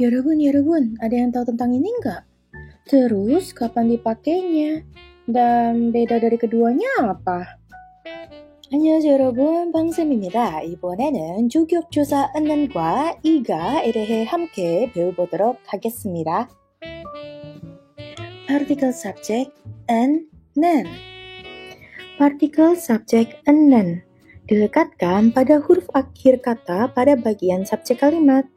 Yorogun, ada yang tahu tentang ini nggak? Terus kapan dipakainya? Dan beda dari keduanya apa? 안녕하세요 여러분, 방쌤입니다. 이번에는 주격조사 은는과 이가에 대해 함께 배워보도록 하겠습니다. Particle subject 는 Particle subject 는 dilekatkan pada huruf akhir kata pada bagian subjek kalimat.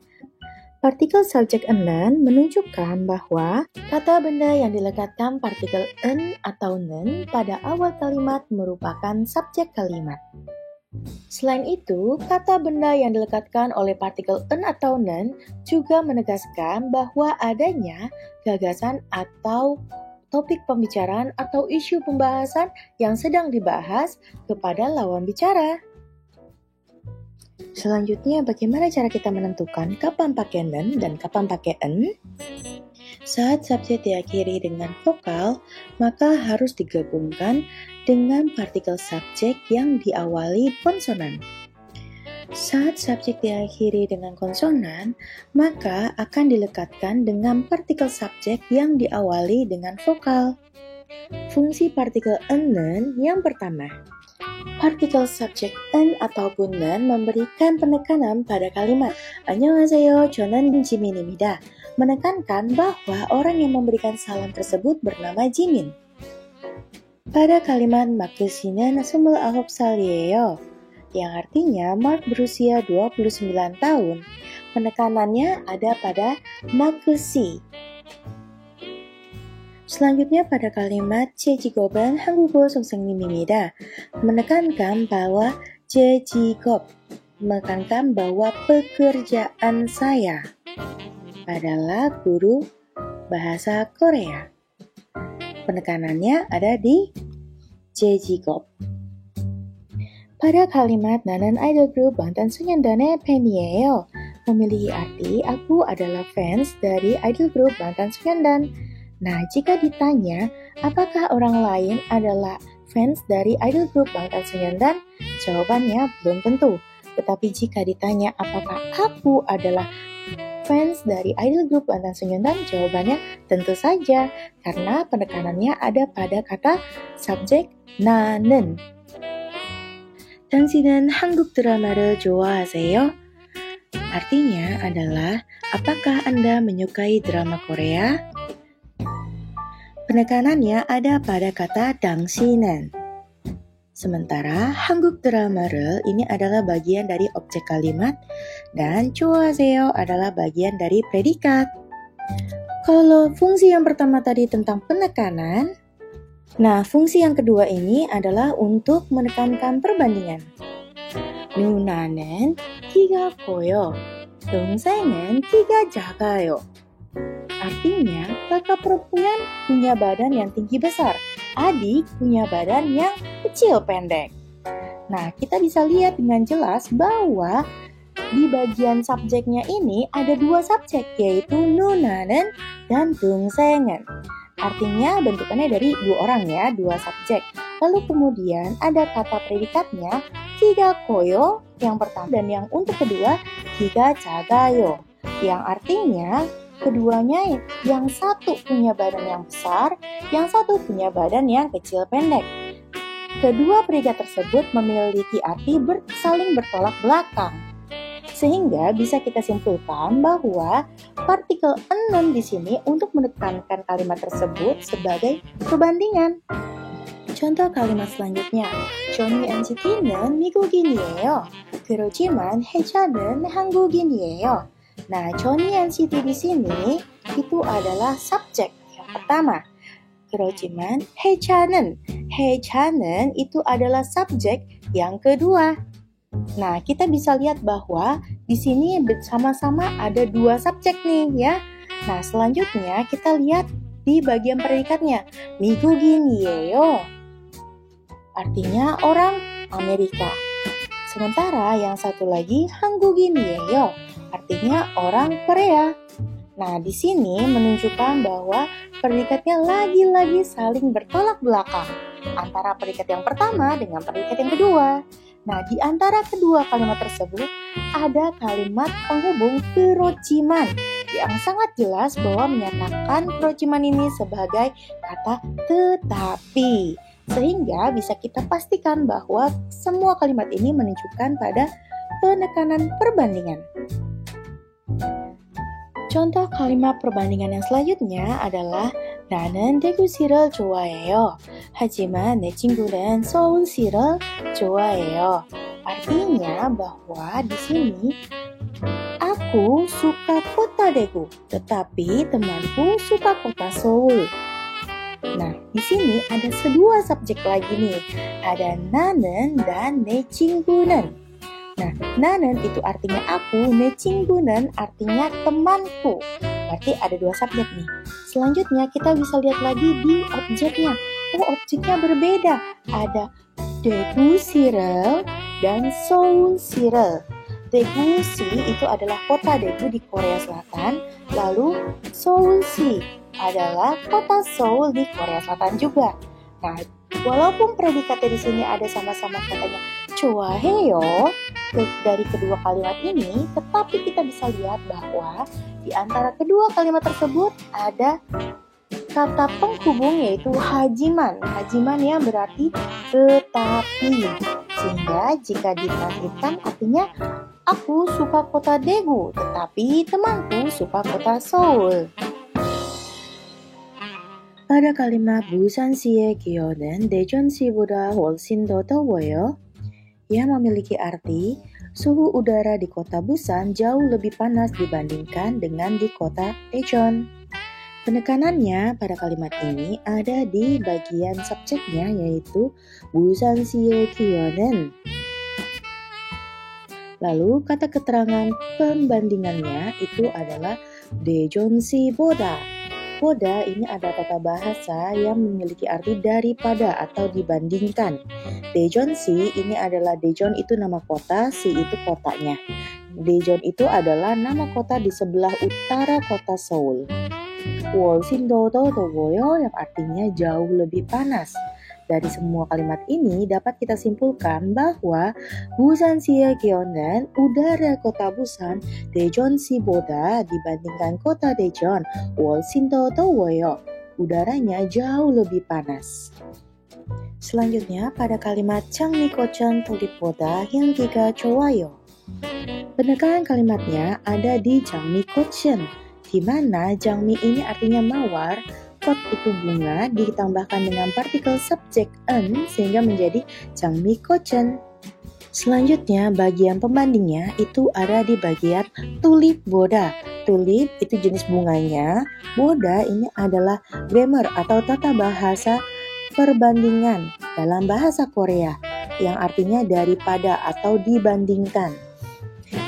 Partikel subjek nen menunjukkan bahwa kata benda yang dilekatkan partikel en atau nen pada awal kalimat merupakan subjek kalimat. Selain itu, kata benda yang dilekatkan oleh partikel en atau nen juga menegaskan bahwa adanya gagasan atau topik pembicaraan atau isu pembahasan yang sedang dibahas kepada lawan bicara. Selanjutnya, bagaimana cara kita menentukan kapan pakai nen dan kapan pakai en? Saat subjek diakhiri dengan vokal, maka harus digabungkan dengan partikel subjek yang diawali konsonan. Saat subjek diakhiri dengan konsonan, maka akan dilekatkan dengan partikel subjek yang diawali dengan vokal. Fungsi partikel enen yang pertama. Partikel subjek en ataupun nen memberikan penekanan pada kalimat. 안녕하세요, 저는 지민입니다. Menekankan bahwa orang yang memberikan salam tersebut bernama Jimin. Pada kalimat 마크 씨는 29살이에요, yang artinya Mark berusia 29 tahun. Penekanannya ada pada 마크 씨. Selanjutnya pada kalimat 제 직업은 한국어 선생님입니다. Menekankan bahwa 제 직업, menekankan bahwa pekerjaan saya adalah guru bahasa Korea. Penekanannya ada di 제 직업. Pada kalimat 나는 아이돌 그룹 방탄소년단의 팬이에요, memiliki arti aku adalah fans dari idol group 방탄소년단. Nah, jika ditanya, apakah orang lain adalah fans dari idol group 방탄소년단? Jawabannya belum tentu. Tetapi jika ditanya, apakah aku adalah fans dari idol group 방탄소년단? Jawabannya tentu saja, karena penekanannya ada pada kata subjek 나는. 당신은 한국 드라마를 좋아하세요? Artinya adalah, apakah Anda menyukai drama Korea? Penekanannya ada pada kata 당신은. Sementara 한국 드라마를 ini adalah bagian dari objek kalimat dan 좋아하세요 adalah bagian dari predikat. Kalau fungsi yang pertama tadi tentang penekanan, nah fungsi yang kedua ini adalah untuk menekankan perbandingan. 누나는 키가 커요, 동생은 키가 작아요. Artinya, kakak perempuan punya badan yang tinggi besar, adik punya badan yang kecil pendek. Nah, kita bisa lihat dengan jelas bahwa di bagian subjeknya ini ada dua subjek, yaitu 누나는 dan 동생은. Artinya bentukannya dari dua orang ya, dua subjek. Lalu kemudian ada kata predikatnya, 키가 커요 yang pertama dan yang untuk kedua, 키가 작아요. Yang artinya keduanya yang satu punya badan yang besar, yang satu punya badan yang kecil pendek. Kedua predikat tersebut memiliki arti saling bertolak belakang. Sehingga bisa kita simpulkan bahwa partikel enen di sini untuk menekankan kalimat tersebut sebagai perbandingan. Contoh kalimat selanjutnya, Johnny NCT는 미국인이에요. 그렇지만 혜자는 한국인이에요. Nah, Johnny NCT di sini itu adalah subjek yang pertama. 그렇지만 혜자는 itu adalah subjek yang kedua. Nah, kita bisa lihat bahwa di sini sama-sama ada dua subjek nih ya. Nah, selanjutnya kita lihat di bagian predikatnya. 미국인이에요. Artinya orang Amerika. Sementara yang satu lagi 한국인이에요. Artinya orang Korea. Nah, di sini menunjukkan bahwa predikatnya lagi-lagi saling bertolak belakang antara predikat yang pertama dengan predikat yang kedua. Nah, di antara kedua kalimat tersebut ada kalimat penghubung kerojiman yang sangat jelas bahwa menyatakan kerojiman ini sebagai kata tetapi. Sehingga bisa kita pastikan bahwa semua kalimat ini menunjukkan pada penekanan perbandingan. Contoh kalimat perbandingan yang selanjutnya adalah 나는 대구시를 좋아해요. 하지만 내 친구는 서울시를 좋아해요. Artinya bahwa di sini aku suka kota Daegu, tetapi temanku suka kota Seoul. Nah, di sini ada kedua subjek lagi nih. Ada 나는 dan 내 친구는. Nah, nanen itu artinya aku, 내 친구는 artinya temanku. Berarti ada dua subjek nih. Selanjutnya kita bisa lihat lagi di objeknya. Oh, objeknya berbeda. Ada Daegu-si를 dan Seoul-si를. Daegu-si itu adalah kota Daegu di Korea Selatan. Lalu Seoul-si adalah kota Seoul di Korea Selatan juga. Nah, walaupun predikatnya di sini ada sama-sama katanya 좋아해요 dari kedua kalimat ini, tetapi kita bisa lihat bahwa di antara kedua kalimat tersebut ada kata penghubung yaitu hajiman. Hajiman yang berarti tetapi. Sehingga jika dilanjutkan artinya aku suka kota Daegu, tetapi temanku suka kota Seoul. pada kalimat 부산시의 기온은 대전시보다 훨씬 더 더워요. Ia memiliki arti suhu udara di kota Busan jauh lebih panas dibandingkan dengan di kota Daejeon. Penekanannya pada kalimat ini ada di bagian subjeknya yaitu 부산시의 기온은. Lalu kata keterangan pembandingannya itu adalah 대전시보다. Boda ini ada tata bahasa yang memiliki arti daripada atau dibandingkan. Daejeonsi ini adalah Daejeon itu nama kota, si itu kotanya. Daejeon itu adalah nama kota di sebelah utara kota Seoul. 훨씬 더 더워요 yang artinya jauh lebih panas. Dari semua kalimat ini dapat kita simpulkan bahwa 부산시의 기온은 udara kota Busan 대전시보다 dibandingkan kota Daejeon 훨씬 더 더워요. Udaranya jauh lebih panas. Selanjutnya pada kalimat 장미꽃은 tulip보다 향기가 좋아요. Penekanan kalimatnya ada di 장미꽃은, di mana 장미 ini artinya mawar. Kot itu bunga ditambahkan dengan partikel subjek en sehingga menjadi 장미꽃은. Selanjutnya bagian pembandingnya itu ada di bagian tulip boda. Tulip itu jenis bunganya, boda ini adalah grammar atau tata bahasa perbandingan dalam bahasa Korea yang artinya daripada atau dibandingkan.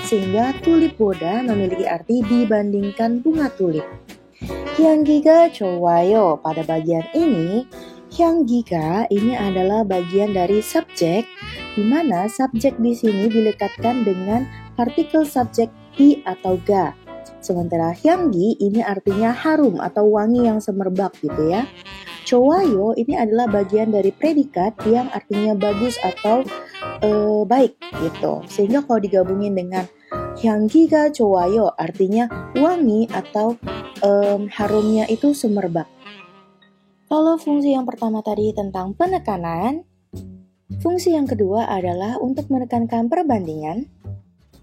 Sehingga tulip boda memiliki arti dibandingkan bunga tulip. 향기가 좋아요. Pada bagian ini, 향기가 ini adalah bagian dari subjek, di mana subjek di sini dilekatkan dengan partikel subjek i atau ga. Sementara 향기 ini artinya harum atau wangi yang semerbak gitu ya. 좋아요 ini adalah bagian dari predikat yang artinya bagus atau baik gitu. Sehingga kalau digabungin dengan 향기가 좋아요 artinya wangi atau harumnya itu semerbak. Kalau fungsi yang pertama tadi tentang penekanan, fungsi yang kedua adalah untuk menekankan perbandingan.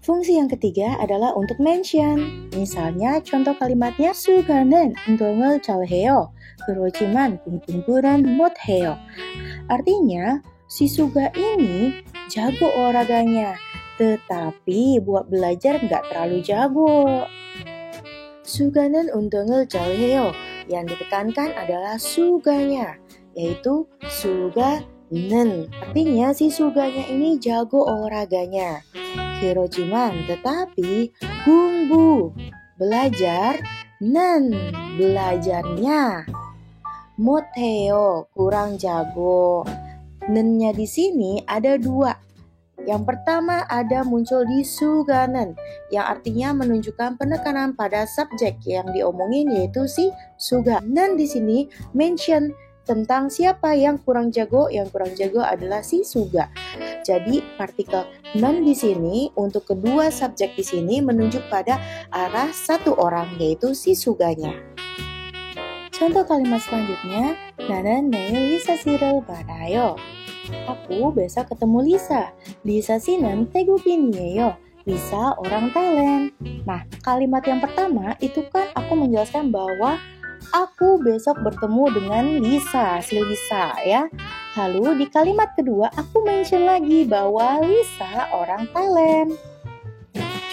Fungsi yang ketiga adalah untuk mention. Misalnya contoh kalimatnya 수가는 운동을 잘해요. 그렇지만 공부는 못해요. Artinya si Suga ini jago olahraganya, tetapi buat belajar nggak terlalu jago. 수가는 운동을 잘해요. Yang ditekankan adalah suganya, yaitu 수가는. Artinya si suganya ini jago olahraganya. 그렇지만 tetapi 공부 belajar 는 belajarnya 못해요 kurang jago. Nennya di sini ada dua. Yang pertama ada muncul di 수가는 yang artinya menunjukkan penekanan pada subjek yang diomongin yaitu si suga. Dan di sini mention tentang siapa yang kurang jago. Yang kurang jago adalah si Suga. Jadi partikel non di sini untuk kedua subjek di sini menunjuk pada arah satu orang, yaitu si Suganya. Contoh kalimat selanjutnya, 나는 내일 리사 씨를 봐요. Aku besok ketemu Lisa. Lisa 씨는 태국인이에요. Lisa orang Thailand. Nah, kalimat yang pertama itu kan aku menjelaskan bahwa aku besok bertemu dengan Lisa, si Lisa ya. Lalu di kalimat kedua aku mention lagi bahwa Lisa orang Thailand.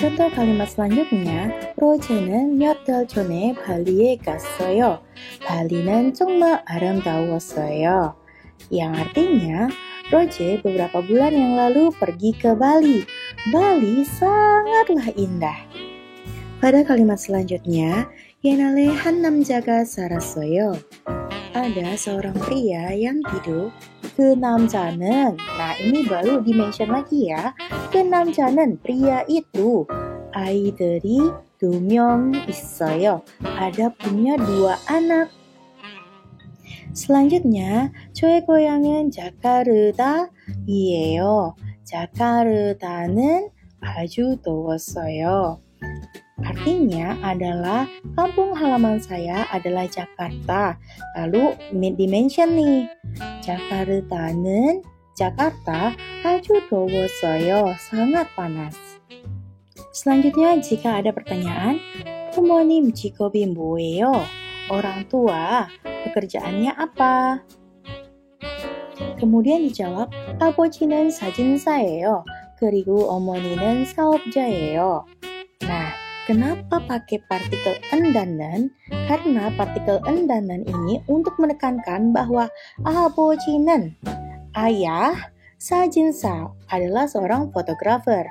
Contoh kalimat selanjutnya, 로제는 몇 달 전에 발리에 갔어요. 발리는 정말 아름다웠어요. Yang artinya, Roje beberapa bulan yang lalu pergi ke Bali. Bali sangatlah indah. Pada kalimat selanjutnya, 옛날에 한 남자가 살았어요. Ada seorang pria yang hidup. 그 남자는, nah ini baru di-mention lagi ya. 그 남자는 pria itu. 아이들이 2명 있어요. Ada punya 2 anak. Selanjutnya, 저의 고향은 자카르타이에요. 자카르타는 아주 더웠어요. Artinya adalah kampung halaman saya adalah Jakarta. Lalu di-mention nih, 자카르타는 Jakarta 아주 더웠어요. Sangat panas. Selanjutnya, jika ada pertanyaan, 부모님 직업이 뭐예요? Orang tua, pekerjaannya apa? Kemudian dijawab, 아버지는 사진사예요. 그리고 어머니는 사업자예요. Nah, kenapa pakai partikel en dan nen? Karena partikel en dan nen ini untuk menekankan bahwa 아버지는 ayah, 사진사 adalah seorang fotografer.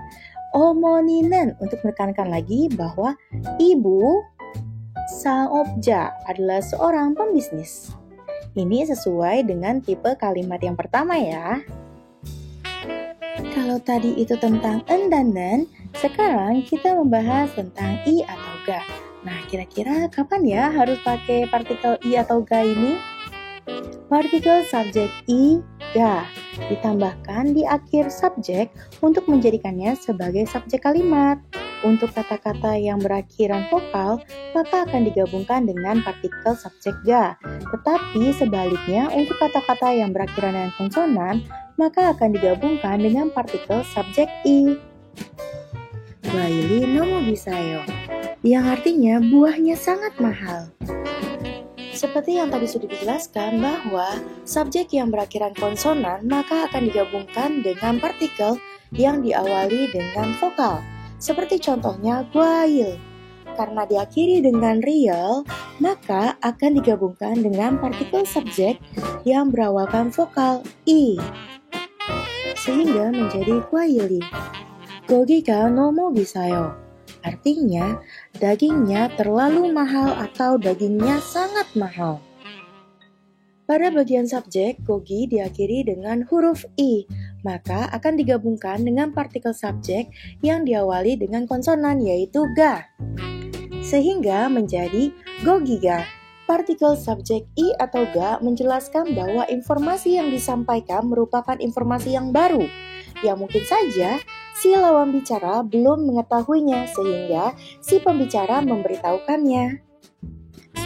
어머니는 untuk menekankan lagi bahwa ibu, 사업자 adalah seorang pembisnis. Ini sesuai dengan tipe kalimat yang pertama ya. Kalau tadi itu tentang en dan nen, sekarang kita membahas tentang i atau ga. Nah, kira-kira kapan ya harus pakai partikel i atau ga ini? Partikel subjek i, ga ditambahkan di akhir subjek untuk menjadikannya sebagai subjek kalimat. Untuk kata-kata yang berakhiran vokal, maka akan digabungkan dengan partikel subjek ga. Tetapi sebaliknya, untuk kata-kata yang berakhiran dengan konsonan, maka akan digabungkan dengan partikel subjek i. 과일이 너무 비싸요. Yang artinya buahnya sangat mahal. Seperti yang tadi sudah dijelaskan bahwa subjek yang berakhiran konsonan maka akan digabungkan dengan partikel yang diawali dengan vokal. Seperti contohnya 과일. Karena diakhiri dengan real, maka akan digabungkan dengan partikel subjek yang berawalkan vokal i. Sehingga menjadi 과일이. 고기가 너무 비싸요. Artinya, dagingnya terlalu mahal atau dagingnya sangat mahal. Pada bagian subjek, gogi diakhiri dengan huruf i, maka akan digabungkan dengan partikel subjek yang diawali dengan konsonan yaitu ga. Sehingga menjadi gogiga. Partikel subjek i atau ga menjelaskan bahwa informasi yang disampaikan merupakan informasi yang baru, yang mungkin saja si lawan bicara belum mengetahuinya sehingga si pembicara memberitahukannya.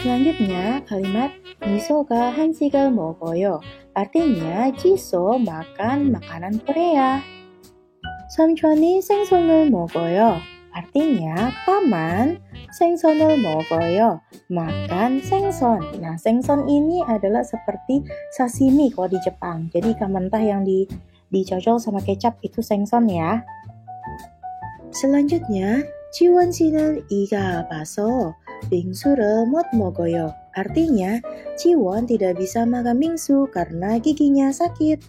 Selanjutnya, kalimat 미소가 한식을 먹어요. Artinya, Jisoo makan makanan Korea. 삼촌이 생선을 먹어요. Artinya, paman 생선을 먹어요. Makan 생선. Nah, 생선 ini adalah seperti sashimi kalau di Jepang. Jadi ikan mentah yang dicocol sama kecap itu 생선 ya. Selanjutnya, 지원 씨는 이가 아파서 빙수를 못 먹어요. Artinya, Jiwon tidak bisa makan bingsu karena giginya sakit.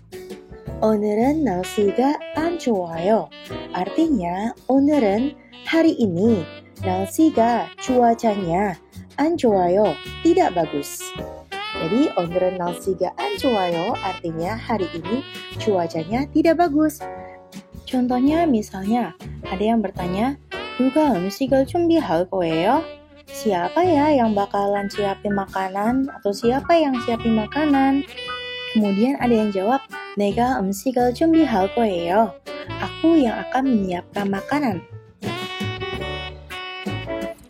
오늘은 날씨가 안 좋아요. Artinya, 오늘은 hari ini, 날씨가 cuacanya 안 좋아요, tidak bagus. Jadi, 오늘은 날씨가 안 좋아요 artinya hari ini cuacanya tidak bagus. Contohnya misalnya, ada yang bertanya, 누가 음식을 준비할 거예요? siapa ya yang bakalan siapin makanan atau siapa yang siapin makanan? Kemudian ada yang jawab, 내가 음식을 준비할 거예요. Aku yang akan menyiapkan makanan.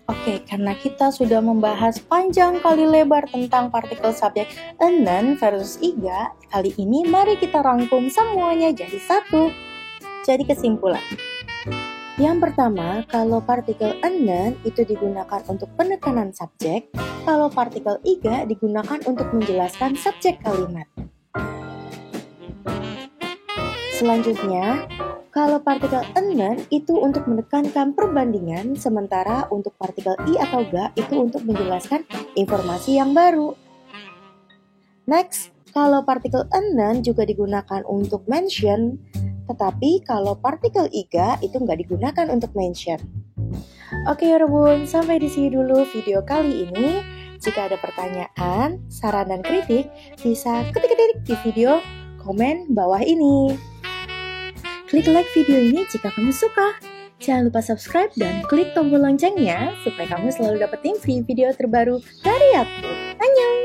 Oke, karena kita sudah membahas panjang kali lebar tentang partikel subjek enen versus iga, kali ini mari kita rangkum semuanya jadi satu. Jadi kesimpulan. Yang pertama, kalau partikel enen itu digunakan untuk penekanan subjek, kalau partikel iga digunakan untuk menjelaskan subjek kalimat. Selanjutnya, kalau partikel enen itu untuk menekankan perbandingan, sementara untuk partikel i atau ga itu untuk menjelaskan informasi yang baru. Next, kalau partikel enen juga digunakan untuk mention, tetapi kalau partikel iga itu nggak digunakan untuk mention. Oke 여러분, sampai di sini dulu video kali ini. Jika ada pertanyaan, saran dan kritik, bisa ketik-ketik di video komen bawah ini. Klik like video ini jika kamu suka. Jangan lupa subscribe dan klik tombol loncengnya supaya kamu selalu dapetin video terbaru dari aku. Annyeong!